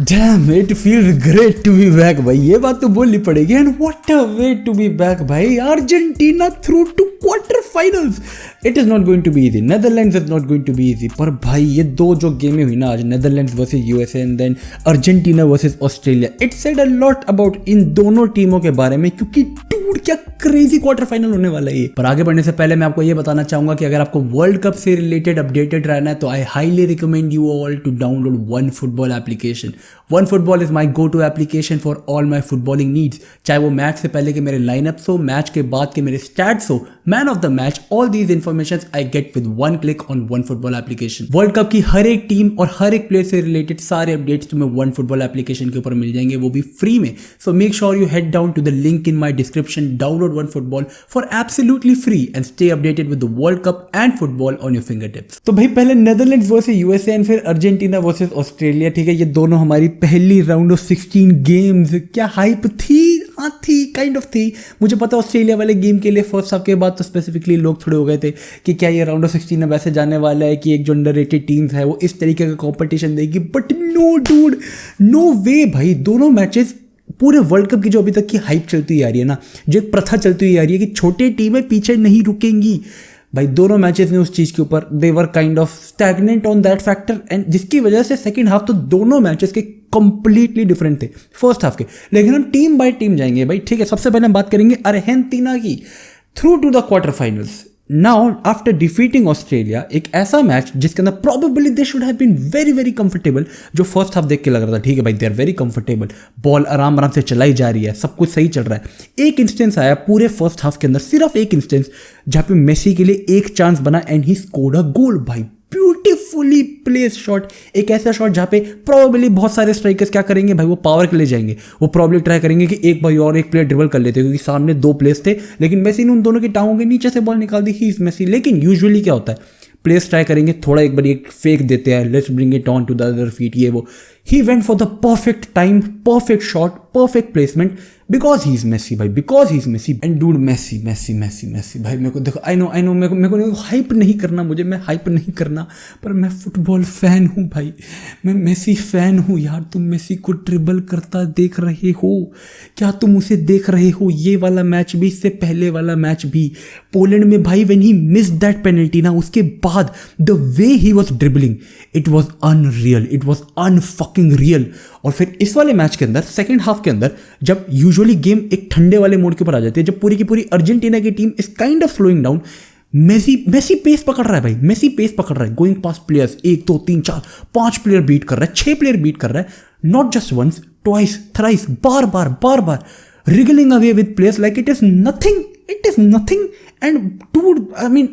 Damn, it feels great to be back भाई, ये बात तो बोलनी पड़ेगी। And what a way to be back भाई, Argentina through to quarter finals. It is not going to be easy, Netherlands is not going to be easy. पर भाई ये दो जो गेमें हुई ना आज, Netherlands versus USA and then Argentina versus Australia, it said a lot about इन दोनों टीमों के बारे में, क्योंकि डूड क्या क्रेजी क्वार्टर फाइनल होने वाला है ये। पर आगे बढ़ने से पहले मैं आपको ये बताना चाहूंगा कि अगर आपको वर्ल्ड कप से रिलेटेड अपडेटेड रहना है तो I highly recommend you all to download One Football application. One Football is my go to application for all my footballing needs, चाहे वो मैच से पहले के मेरे लाइनअप्स हो, मैच के बाद के मेरे स्टैट्स हो, man of the match, all these information I get with one click on one Football application. World cup की हर एक टीम और हर एक प्लेयर से रिलेटेड सारे अपडेट्स तुम्हें वन फुटबॉल एप्लीकेशन के ऊपर मिल जाएंगे, वो भी फ्री में। So make sure you head down to the link in my description, download One Football for absolutely free and stay updated with the world cup and football on your finger tips. तो भाई पहले Netherlands versus USA and फिर Argentina versus Australia, ठीक है, ये दोनों हमारी पहली राउंड ऑफ 16 गेम्स। क्या हाइप थी? हाँ थी, काइंड ऑफ थी। मुझे पता ऑस्ट्रेलिया वाले गेम के लिए फर्स्ट हाफ के बाद तो स्पेसिफिकली लोग थोड़े हो गए थे कि क्या ये राउंड ऑफ 16 में वैसे जाने वाला है कि एक जो अंडररेटेड टीम्स है वो इस तरीके का कॉम्पिटिशन देगी, बट नो डूड, नो वे भाई। दोनों मैचेस पूरे वर्ल्ड कप की जो अभी तक की हाइप चलती आ रही है ना, जो एक प्रथा चलती हुई आ रही है कि छोटे टीमें पीछे नहीं रुकेंगी भाई, दोनों मैचेस ने उस चीज़ के ऊपर they were kind of stagnant on that factor, and जिसकी वजह से सेकंड हाफ तो दोनों मैचेस के कंप्लीटली डिफरेंट थे फर्स्ट हाफ के। लेकिन हम टीम बाय टीम जाएंगे भाई, ठीक है। सबसे पहले हम बात करेंगे अर्जेंटीना की, through to the quarter finals. Now after defeating Australia, एक ऐसा मैच जिसके अंदर probably they should have been very very comfortable, जो फर्स्ट हाफ देख के लग रहा था ठीक है भाई they are very comfortable, ball आराम आराम से चलाई जा रही है, सब कुछ सही चल रहा है। एक इंस्टेंस आया पूरे फर्स्ट हाफ के अंदर, सिर्फ एक इंस्टेंस, जहाँ पे मेसी के लिए एक चांस बना एंड ही स्कोर्ड अ गोल भाई, ब्यूटीफुली प्लेस शॉट। एक ऐसा शॉट जहाँ पे प्रोबेबली बहुत सारे स्ट्राइकर्स क्या करेंगे भाई, वो पावर के लिए जाएंगे, वो प्रॉब्लली ट्राई करेंगे कि एक भाई और एक प्लेयर ड्रिबल कर लेते, क्योंकि सामने दो प्लेयर्स थे, लेकिन मेसी ने उन दोनों की टांगों के नीचे से बॉल निकाल दी, ही इज मेसी। लेकिन यूजुअली क्या होता है, प्लेयर्स ट्राई करेंगे, थोड़ा एक बार एक फेक देते हैं, let's bring it on to the other feet, ये वो। He went for the perfect time, perfect shot, perfect placement, because he is Messi भाई, because he is Messi. And dude Messi Messi Messi Messi भाई, मेरे को देखो, I know मेरे को hype नहीं करना, मैं हाइप नहीं करना, पर मैं फुटबॉल फैन हूँ भाई, मैं मेसी फैन हूँ यार। तुम मेसी को ट्रिबल करता देख रहे हो क्या? तुम उसे देख रहे हो? ये वाला मैच भी, इससे पहले वाला मैच भी पोलैंड में भाई, when he miss that penalty ना, उसके बाद the way he was dribbling, it was unreal, it was unfucking real. और फिर इस वाले मैच के अंदर सेकंड हाफ के अंदर, जब यूजुअली गेम एक ठंडे वाले मोड के ऊपर आ जाती है, जब पूरी की पूरी अर्जेंटीना की team is kind of slowing down, Messi pace पकड़ रहा है भाई, मेसी पेस पकड़ रहा है, going past players, 1 2 3 4 5 player beat कर रहा है, 6 प्लेयर बीट कर रहा है, not just once, twice, thrice, बार बार wriggling away with players like it is nothing, it is nothing. And dude I mean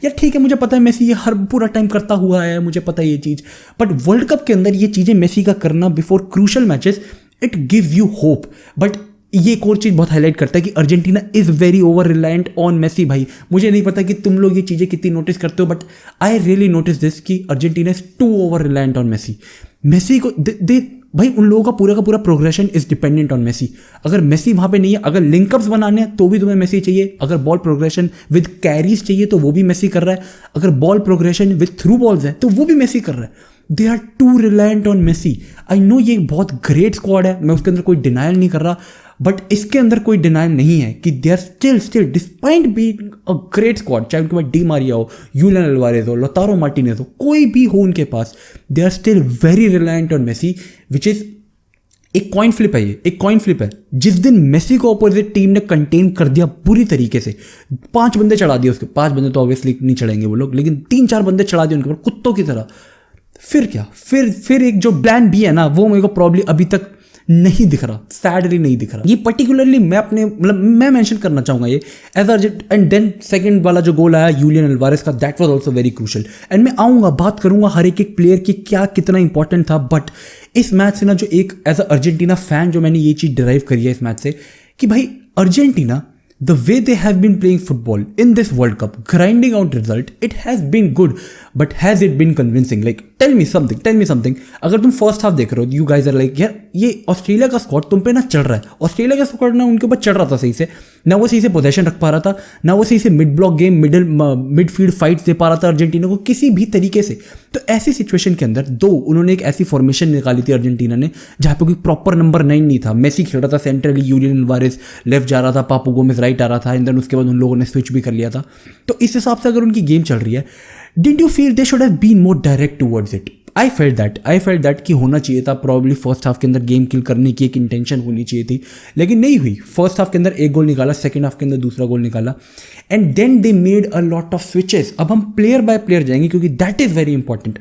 यार ठीक है, मुझे पता है मेसी ये हर पूरा टाइम करता हुआ है, मुझे पता है ये चीज़, बट वर्ल्ड कप के अंदर ये चीज़ें मेसी का करना before crucial matches, it gives you hope. But ये एक और चीज़ बहुत हाईलाइट करता है कि Argentina is very over reliant on Messi भाई। मुझे नहीं पता कि तुम लोग ये चीज़ें कितनी नोटिस करते हो, but I really notice this कि Argentina is too over reliant on Messi. Messi को दे भाई, उन लोगों का पूरा progression is dependent on Messi. अगर मेसी वहाँ पे नहीं है, अगर लिंकअप्स बनाने हैं तो भी तुम्हें मेसी चाहिए, अगर बॉल प्रोग्रेशन विद कैरीज चाहिए तो वो भी मेसी कर रहा है, अगर ball progression with through balls है तो वो भी मेसी कर रहा है। They are too reliant on Messi. I know ये बहुत ग्रेट स्क्वाड है, मैं उसके अंदर कोई डिनायल नहीं कर रहा, बट इसके अंदर कोई डिनायल नहीं है कि they are still despite being a great squad, चाहे उनके पास डी मारिया हो, यूलियन अल्वारेज हो, लोतारो मार्टिनेज हो, कोई भी हो उनके पास, they are still very reliant on Messi, which is एक कॉइन फ्लिप है। ये एक कॉइन फ्लिप है। जिस दिन मेसी को अपोजिट टीम ने कंटेन कर दिया बुरी तरीके से, 5 बंदे चढ़ा दिए उसके, 5 बंदे तो ऑब्वियसली नहीं चढ़ेंगे वो लोग, लेकिन 3-4 बंदे चढ़ा दिए उनके ऊपर कुत्तों की तरह, फिर क्या, फिर एक जो प्लान बी है ना, वो मेरे को प्रॉब्लम अभी तक नहीं दिख रहा, सैडली नहीं दिख रहा। ये पर्टिकुलरली मैं अपने मैं मेंशन करना चाहूंगा ये as urgent. And then second वाला जो गोल आया यूलियन अल्वारेज का, that was also very crucial. And मैं आऊँगा, बात करूंगा हर एक प्लेयर की क्या कितना इंपॉर्टेंट था, बट इस मैच से ना जो एक एज अ अर्जेंटीना फैन जो मैंने ये चीज़ डिराइव करी है इस मैच से, कि भाई Argentina, the way they have been playing football in this World Cup, grinding out result, it has been good, but has it been convincing? Like tell me something. अगर तुम फर्स्ट हाफ देख रहे हो, you guys are like यार ये Australia का squad तुम पे ना चढ़ रहा है। ऑस्ट्रेलिया का स्क्वाड ना उनके ऊपर चढ़ रहा था सही से, ना वो सही से पोजेशन रख पा रहा था, ना वो सही से mid block game midfield fights दे पा रहा था अर्जेंटीना को किसी भी तरीके से। तो ऐसी सिचुएशन के अंदर दो उन्होंने एक ऐसी फॉर्मेशन निकाली थी अर्जेंटीना ने जहाँ पे कोई प्रॉपर नंबर 9 नहीं था। मेसी खेल रहा था सेंट्रली, यूलियन अल्वारेज लेफ्ट जा रहा था, पापू गोमेज राइट आ रहा था, एंड देन उसके बाद उन लोगों ने स्विच भी कर लिया था। तो इस हिसाब से अगर उनकी गेम चल रही है, did you feel they should have been more direct towards it? I felt that कि होना चाहिए था। प्रॉब्ली फर्स्ट हाफ के अंदर गेम किल करने की एक इंटेंशन होनी चाहिए थी, लेकिन नहीं हुई। फर्स्ट हाफ के अंदर एक गोल निकाला, सेकंड हाफ के अंदर दूसरा गोल निकाला, and then they made a lot of switches. अब हम प्लेयर बाय प्लेयर जाएंगे क्योंकि दैट इज वेरी इंपॉर्टेंट।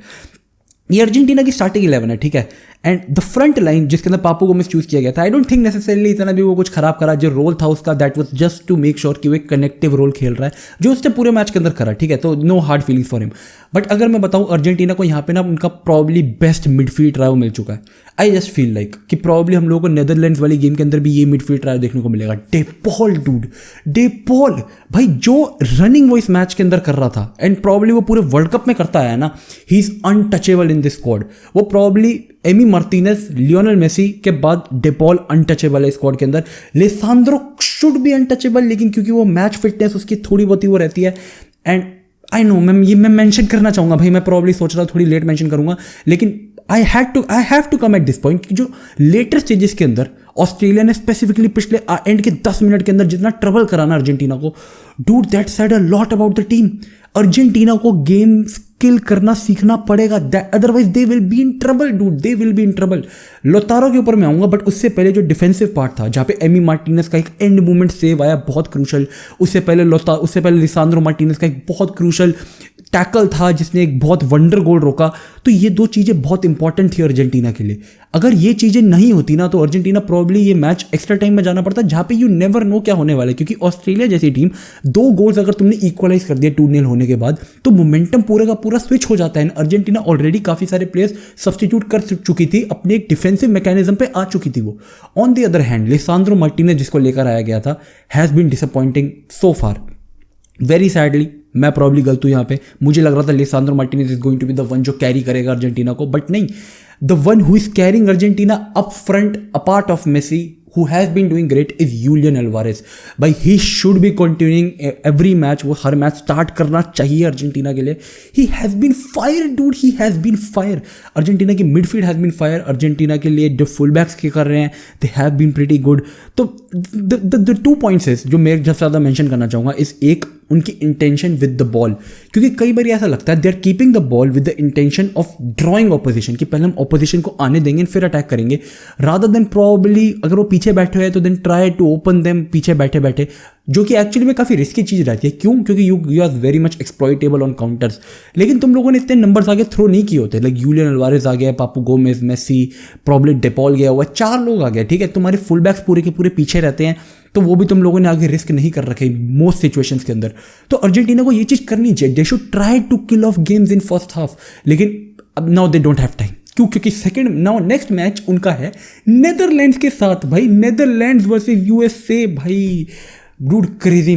ये अर्जेंटीना की स्टार्टिंग 11 है, ठीक है, एंड द फ्रंट लाइन जिसके अंदर पापू गोमेज चूज किया गया था, आई डोंट थिंक नेसेसरीली इतना भी वो कुछ खराब करा। जो रोल था उसका that was just to make sure कि वो एक कनेक्टिव रोल खेल रहा है, जो उसने पूरे मैच के अंदर करा, ठीक है, तो no hard feelings for him. But अगर मैं बताऊं अर्जेंटीना को यहाँ पे ना उनका प्रॉब्ली बेस्ट मिडफील्ड ट्रायो मिल चुका है। आई जस्ट फील लाइक कि प्रॉब्ली हम लोगों को नेदरलैंड्स वाली गेम के अंदर भी ये मिडफील्ड ट्रायो देखने को मिलेगा। डे पॉल भाई जो रनिंग वो इस मैच के अंदर कर रहा था, एंड प्रॉब्ली वो पूरे वर्ल्ड कप में करता है ना, he is untouchable in this squad. वो probably Emi Martinez, Lionel Messi के बाद डेपॉल अनटचेबल है स्क्वाड के अंदर। लेसांद्रो शुड बी अनटचेबल, लेकिन क्योंकि वो मैच फिटनेस उसकी थोड़ी बहुत ही वो रहती है, एंड आई नो मैं मेंशन करना चाहूँगा भाई, मैं प्रॉब्ली सोच रहा थोड़ी लेट मेंशन करूँगा, लेकिन I have to come at this point कि जो लेटेस्ट स्टेजेस के अंदर ऑस्ट्रेलिया ने स्पेसिफिकली पिछले एंड के 10 मिनट के अंदर जितना ट्रबल कराना अर्जेंटीना को, dude that said a lot about the team. Argentina को गेम स्किल करना सीखना पड़ेगा, otherwise they will be in trouble dude, they will be in trouble. लोतारो के ऊपर मैं आऊँगा, बट उससे पहले जो डिफेंसिव पार्ट था जहाँ पे एमी मार्टिनेज का एक एंड मूवमेंट सेव आया बहुत क्रूशल, उससे पहले लिसांद्रो मार्टिनेज का एक बहुत क्रूशल टैकल था जिसने एक बहुत वंडर गोल रोका। तो ये दो चीज़ें बहुत इंपॉर्टेंट थी अर्जेंटीना के लिए। अगर ये चीज़ें नहीं होती ना तो अर्जेंटीना प्रॉब्ली ये मैच एक्स्ट्रा टाइम में जाना पड़ता, जहाँ पे यू नेवर नो क्या होने वाला है, क्योंकि ऑस्ट्रेलिया जैसी टीम 2 गोल्स अगर तुमने इक्वलाइज कर दिया 2-0 होने के बाद, तो मोमेंटम पूरा का पूरा स्विच हो जाता है। अर्जेंटीना ऑलरेडी काफ़ी सारे प्लेयर्स सब्सटीट्यूट कर चुकी थी, अपने एक डिफेंसिव मैकेनिज्म पे आ चुकी थी वो। On the other hand Lisandro Martinez जिसको लेकर आया गया था has been disappointing so far, very sadly. मैं प्रॉब्ली गलत हूँ यहाँ पे, मुझे लग रहा था Lisandro Martinez is going to be the one जो कैरी करेगा अर्जेंटीना को, बट नहीं, the one who is carrying Argentina up front apart of Messi who has been doing great is Julian Alvarez. भाई he should be continuing every match, वो हर match start करना चाहिए Argentina के लिए। He has been fire dude, he has been fire. Argentina की midfield has been fire, Argentina के लिए जो फुल बैक्स के कर रहे हैं they have been pretty good. तो द 2 पॉइंट्स जो मैं सबसे ज़्यादा मेंशन करना चाहूँगा इस एक उनकी इंटेंशन विद द बॉल, क्योंकि कई बार ऐसा लगता है they are keeping the ball with the intention of drawing opposition, कि पहले हम ऑपोजिशन को आने देंगे फिर अटैक करेंगे, रादर देन प्रॉब्ली अगर वो पीछे बैठे हुए तो then try to open them पीछे बैठे बैठे, जो कि एक्चुअली में काफ़ी रिस्की चीज़ रहती है। क्यों? क्योंकि you are very much exploitable on counters. लेकिन तुम लोगों ने इतने नंबर्स आगे थ्रो नहीं किए होते, लाइक यूलियन अल्वारेज आ गया, पापू गोमेज, मेसी, प्रॉब्ली डेपॉल गया हुआ, 4 लोग आ गए, ठीक है, तुम्हारे फुल बैक्स पूरे के पूरे पीछे रहते हैं, तो वो भी तुम लोगों ने आगे रिस्क नहीं कर रखे मोस्ट सिचुएशंस के अंदर। तो अर्जेंटीना को ये चीज़ करनी चाहिए, they should try to kill off games in first half, लेकिन अब now they don't have time. क्यों? क्योंकि नेक्स्ट मैच उनका है नेदरलैंड्स के साथ। भाई नेदरलैंड्स वर्सेस यूएसए, भाई dude crazy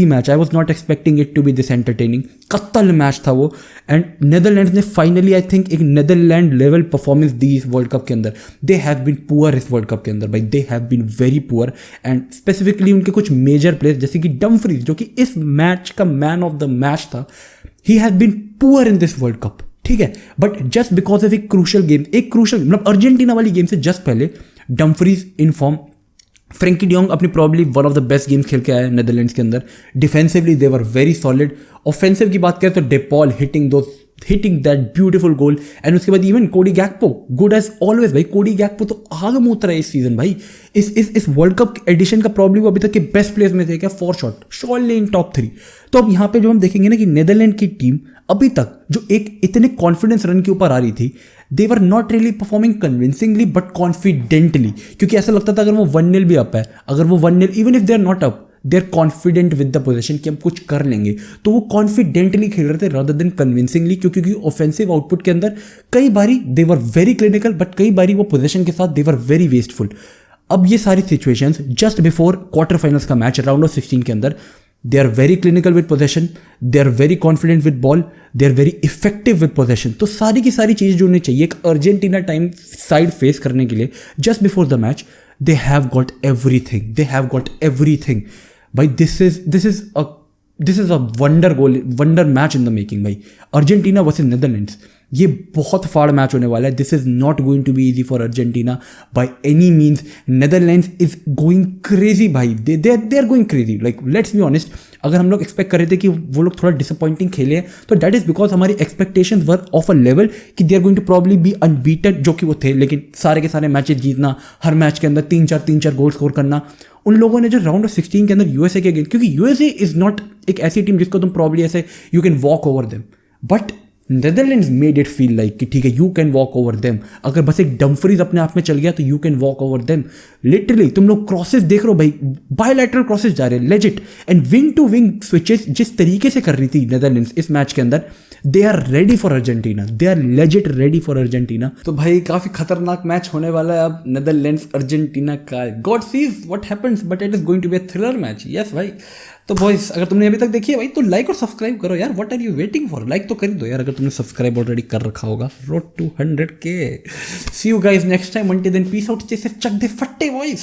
match. I was not expecting it to be this entertaining. कत्ल मैच था वो, एंड नेदरलैंड्स ने फाइनली आई थिंक एक नेदरलैंड लेवल परफॉर्मेंस दी इस वर्ल्ड कप के अंदर। दे हैव बीन पुअर इस वर्ल्ड कप के अंदर, भाई they have been very poor, and specifically उनके कुछ मेजर प्लेयर्स जैसे कि डमफ्रीज जो कि इस मैच का मैन ऑफ द मैच था, he has been poor in this world cup, ठीक है। बट जस्ट बिकॉज ऑफ एक क्रूशल गेम, मतलब अर्जेंटीना वाली गेम से जस्ट पहले Dumfries in form, Frenkie de Jong अपनी probably one of the best games खेल के आया नेदरलैंड्स के अंदर। Defensively they were very solid. Offensive की बात करें तो De Paul hitting that beautiful goal, and उसके बाद इवन कोडी गैक्पो गुड एज ऑलवेज। भाई कोडी गैक्पो तो आग में उतरा है इस सीजन भाई, इस वर्ल्ड कप एडिशन का प्रॉब्लम अभी तक के बेस्ट प्लेयर्स में थे क्या, for shot surely in top 3। तो अब यहाँ पे जो हम देखेंगे ना कि नेदरलैंड की टीम अभी तक जो एक इतने कॉन्फिडेंस रन के ऊपर आ रही थी, they were not really performing convincingly but confidently, क्योंकि ऐसा लगता था अगर वो 1-0 भी अप है, अगर वो 1-0 even if they are not up, they are confident with the position कि हम कुछ कर लेंगे, तो वो कॉन्फिडेंटली खेल रहे थे रादर देन कन्विंसिंगली, क्योंकि ऑफेंसिव आउटपुट के अंदर कई बारी दे वर वेरी क्लिनिकल, बट कई बारी वो पोजीशन के साथ दे वर वेरी वेस्टफुल। अब ये सारी situations just before quarter finals का मैच राउंड ऑफ 16 के अंदर they are very clinical with possession, they are very confident with ball, they are very effective with possession. तो सारी की सारी चीज़ जो उन्हें चाहिए एक अर्जेंटीना टाइम साइड फेस करने के लिए just before the match, they have got everything, they have got everything भाई। This is a wonder goal, wonder match in the making भाई। अर्जेंटीना वर्सेस नेदरलैंड्स, ये बहुत फाड़ मैच होने वाला है। This is not going to be easy for Argentina by any means. Netherlands is going crazy भाई, they are going crazy. Like let's be honest, अगर हम लोग एक्सपेक्ट कर रहे थे कि वो लोग थोड़ा डिसअपॉइंटिंग खेले हैं, तो दैट इज बिकॉज हमारी expectations were of a level कि they are going to probably be unbeaten, जो कि वो थे। लेकिन सारे के सारे मैचेस जीतना, हर मैच के अंदर 3-4 गोल स्कोर करना, उन लोगों ने जो राउंड ऑफ 16 के अंदर यूएसए के अगेंस्ट, क्योंकि यूएसए इज नॉट एक ऐसी टीम जिसको तुम प्रॉब्ली ऐसे you can walk over them, but Netherlands made it feel like कि ठीक है you can walk over them. अगर बस एक डम्फ्रीज अपने आप में चल गया तो you can walk over them. Literally तुम लोग क्रॉसेस देख रहे हो भाई, बायलैटरल क्रॉसेस जा रहे हैं legit, and wing to wing switches जिस तरीके से कर रही थी नेदरलैंड्स इस मैच के अंदर, they are ready for Argentina, they are legit ready for Argentina. तो भाई काफी खतरनाक मैच होने वाला है अब नेदरलैंड्स अर्जेंटीना का। God sees what happens, but it is going to be a thriller match. Yes भाई। तो बॉयज अगर तुमने अभी तक देखी है भाई तो लाइक और सब्सक्राइब करो यार, what are you waiting for. Like तो कर दो यार अगर तुमने सब्सक्राइब ऑलरेडी कर रखा होगा। Road to 100K। See you guys next time, until then peace out, जैसे चक दे फट्टे बॉयज।